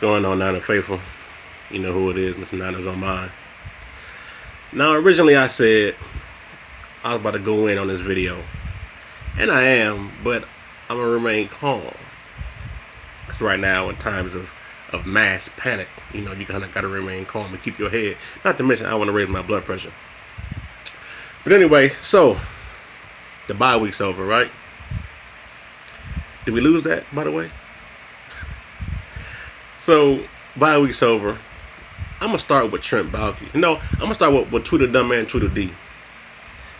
going on, Niner Faithful? You know who it is, Mr. Niners on mine. Now, originally I said I was about to go in on this video, and I am, but I'm going to remain calm. Because right now, in times of mass panic, you kind of got to remain calm and keep your head. Not to mention, I want to raise my blood pressure. But anyway, so, the bye week's over, right? Did we lose that, by the way? So, bye week's over. I'm going to start with Trent Baalke. No, I'm going to start with Tweedle Dumb and Tweedle D.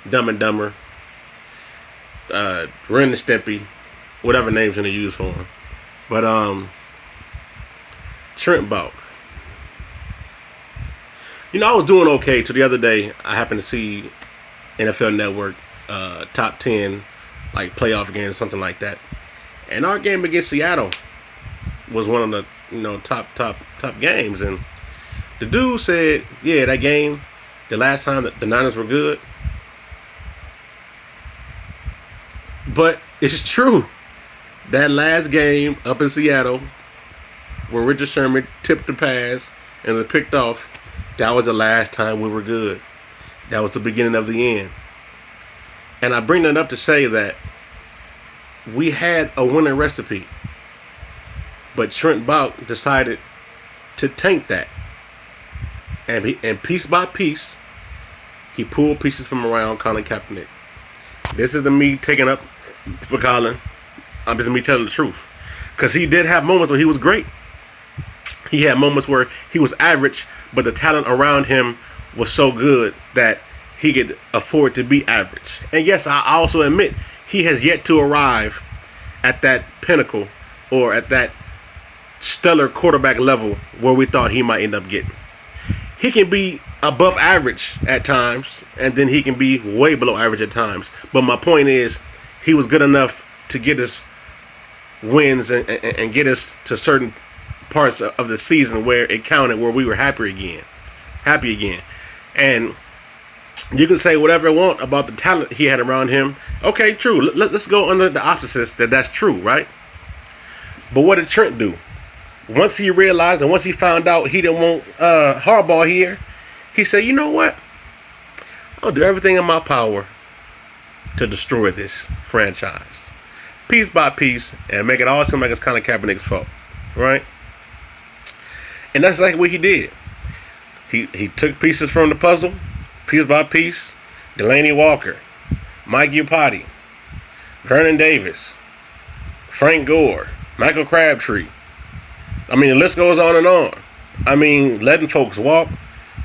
Dumb and Dumber. Ren and Stimpy. Whatever names you're going to use for him. But, Trent Baalke. I was doing okay till the other day. I happened to see NFL Network top 10 like playoff games, something like that. And our game against Seattle was one of the top games, and the dude said, yeah, that game, the last time that the Niners were good. But it's true. That last game up in Seattle, where Richard Sherman tipped the pass and it picked off, that was the last time we were good. That was the beginning of the end. And I bring that up to say that we had a winning recipe. But Trent Baalke decided to tank that. And piece by piece, he pulled pieces from around Colin Kaepernick. This is me taking up for Colin. This is me telling the truth. Because he did have moments where he was great. He had moments where he was average, but the talent around him was so good that he could afford to be average. And yes, I also admit he has yet to arrive at that pinnacle or at that stellar quarterback level where we thought he might end up getting. He can be above average at times, and then he can be way below average at times. But my point is, he was good enough to get us wins and get us to certain parts of the season where it counted, where we were happy again. And you can say whatever you want about the talent he had around him. Okay, true. Let's go under the auspices that's true, right? But what did Trent do? Once he realized and once he found out he didn't want Harbaugh here, he said, you know what? I'll do everything in my power to destroy this franchise. Piece by piece, and make it all seem like it's kind of Kaepernick's fault. Right? And that's exactly what he did. He took pieces from the puzzle, piece by piece. Delaney Walker, Mike Iupati, Vernon Davis, Frank Gore, Michael Crabtree. I mean, the list goes on and on. I mean, letting folks walk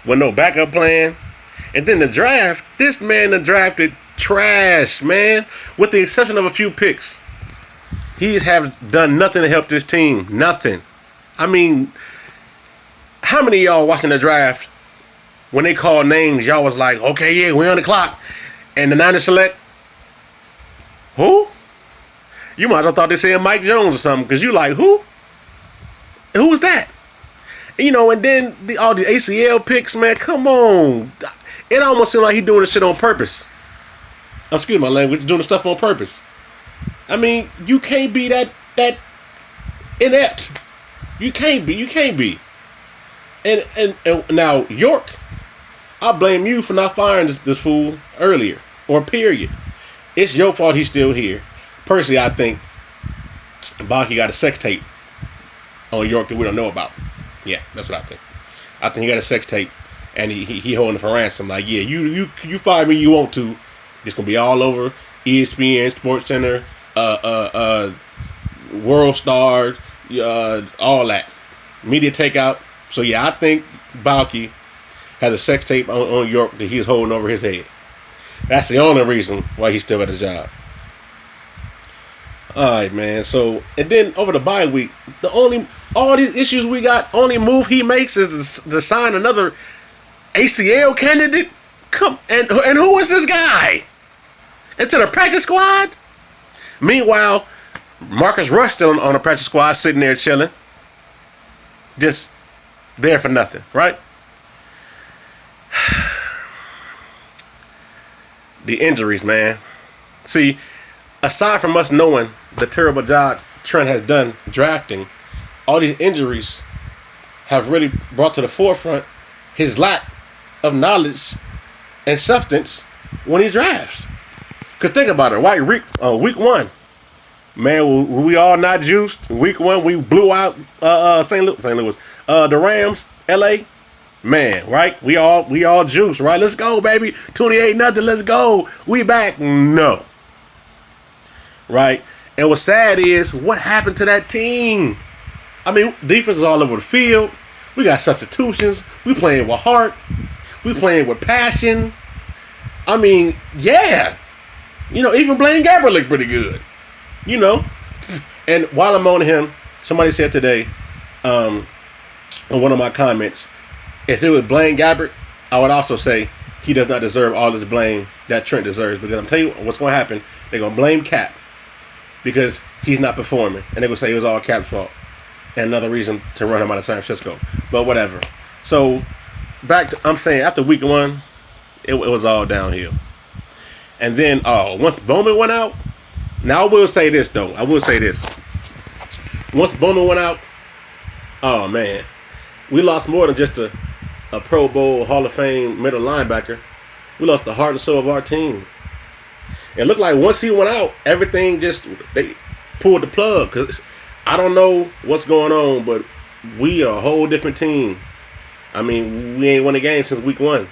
with no backup plan. And then the draft, this man that drafted trash, man. With the exception of a few picks. He have done nothing to help this team. Nothing. I mean, how many of y'all watching the draft, when they called names, y'all was like, okay, yeah, we're on the clock. And the Niners select, who? You might have thought they said Mike Jones or something, because you like, who? Who was that? And then all the ACL picks, man, come on. It almost seemed like he doing this shit on purpose. Excuse my language, doing the stuff on purpose. I mean, you can't be that inept. You can't be. And now, York, I blame you for not firing this fool earlier, or period. It's your fault he's still here. Personally, I think Baalke got a sex tape on York that we don't know about. Yeah, that's what I think. I think he got a sex tape, and he holding it for ransom. Like, yeah, you fire me, you want to. It's gonna be all over ESPN, Sports Center, World Star, all that media takeout. So yeah, I think Baalke has a sex tape on York that he's holding over his head. That's the only reason why he's still at the job. Alright, man. So, and then over the bye week, all these issues we got, only move he makes is to sign another ACL candidate. And who is this guy? Into the practice squad? Meanwhile, Marcus Rush still on the practice squad, sitting there chilling. Just there for nothing, right? The injuries, man. See, aside from us knowing the terrible job Trent has done drafting, all these injuries have really brought to the forefront his lack of knowledge and substance when he drafts. Cause think about it, right? Week 1, man, we all not juiced. Week 1, we blew out St. Louis, the Rams, LA. Man, right? We all juiced, right? Let's go, baby. 28-0. Let's go. We back. No, right? And what's sad is what happened to that team. I mean, defense is all over the field. We got substitutions. We playing with heart. We playing with passion. I mean, yeah. Even Blaine Gabbert looked pretty good. And while I'm on him, somebody said today, on one of my comments, if it was Blaine Gabbert, I would also say he does not deserve all this blame that Trent deserves. Because I'm telling you what's going to happen. They're going to blame Cap because he's not performing. And they're going to say it was all Cap's fault. And another reason to run him out of San Francisco. But whatever. So, I'm saying after week 1, it was all downhill. And then, once Bowman went out, now I will say this, though. Once Bowman went out, oh, man. We lost more than just a Pro Bowl Hall of Fame middle linebacker. We lost the heart and soul of our team. It looked like once he went out, everything they pulled the plug. Because I don't know what's going on, but we are a whole different team. I mean, we ain't won a game since week 1.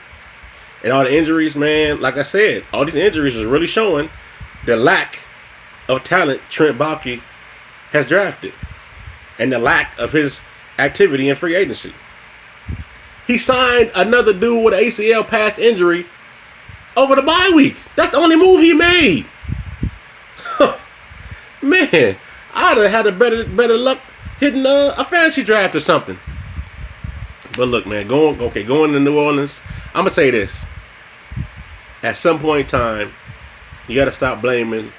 And all the injuries, man, like I said, all these injuries is really showing the lack of talent Trent Baalke has drafted. And the lack of his activity in free agency. He signed another dude with an ACL past injury over the bye week. That's the only move he made. Man, I'd have had a better luck hitting a fantasy draft or something. But look, man, going to New Orleans, I'm going to say this. At some point in time, you got to stop blaming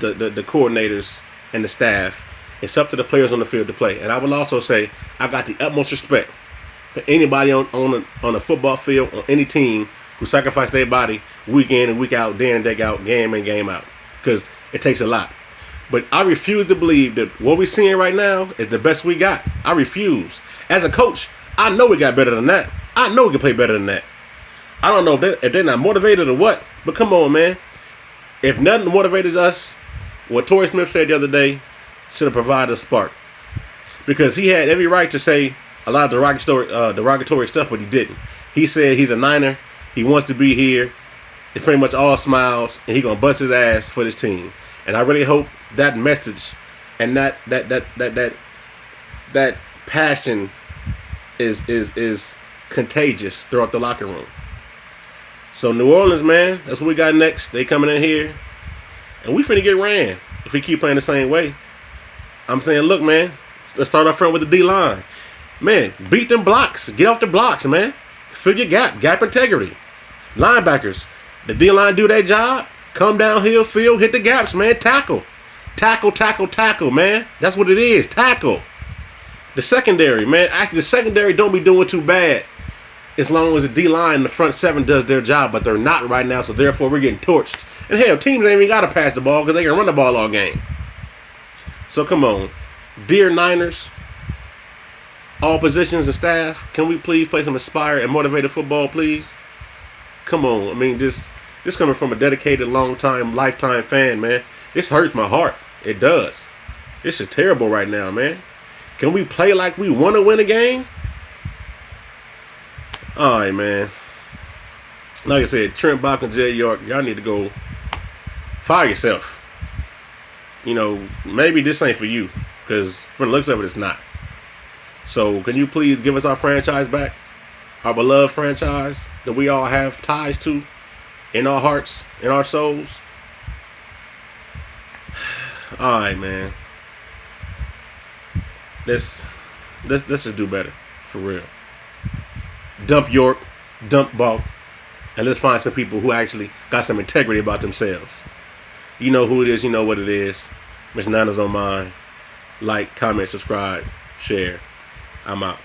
the coordinators and the staff. It's up to the players on the field to play. And I will also say, I got the utmost respect for anybody on a football field, on any team, who sacrifice their body week in and week out, day in and day out, game in, game out. Because it takes a lot. But I refuse to believe that what we're seeing right now is the best we got. I refuse. As a coach, I know we got better than that. I know we can play better than that. I don't know if they're not motivated or what, but come on, man. If nothing motivated us, what Torrey Smith said the other day should have provided a spark. Because he had every right to say a lot of derogatory stuff, but he didn't. He said he's a Niner. He wants to be here. It's pretty much all smiles, and he's going to bust his ass for this team. And I really hope that message and that passion is contagious throughout the locker room. So New Orleans, man, that's what we got next. They coming in here, and we finna get ran if we keep playing the same way. I'm saying, look, man, let's start up front with the D-line. Man, beat them blocks. Get off the blocks, man. Fill your gap integrity. Linebackers, the D-line do their job. Come downhill, field, hit the gaps, man. Tackle, man. That's what it is, tackle. The secondary, man. Actually, the secondary don't be doing too bad as long as the D-line and the front seven does their job, but they're not right now, so therefore we're getting torched. And hell, teams ain't even got to pass the ball because they can run the ball all game. So come on. Dear Niners, all positions and staff, can we please play some inspired and motivated football, please? Come on. I mean, this coming from a dedicated, long-time, lifetime fan, man. This hurts my heart. It does. This is terrible right now, man. Can we play like we want to win a game? All right, man. Like I said, Trent Baalke and Jay York, y'all need to go fire yourself. Maybe this ain't for you, because from the looks of it, it's not. So, can you please give us our franchise back? Our beloved franchise that we all have ties to in our hearts, in our souls? All right, man. Let's just do better, for real. Dump York, dump Baalke, and let's find some people who actually got some integrity about themselves. You know who it is, you know what it is. Miss Nana's on mine. Like, comment, subscribe, share. I'm out.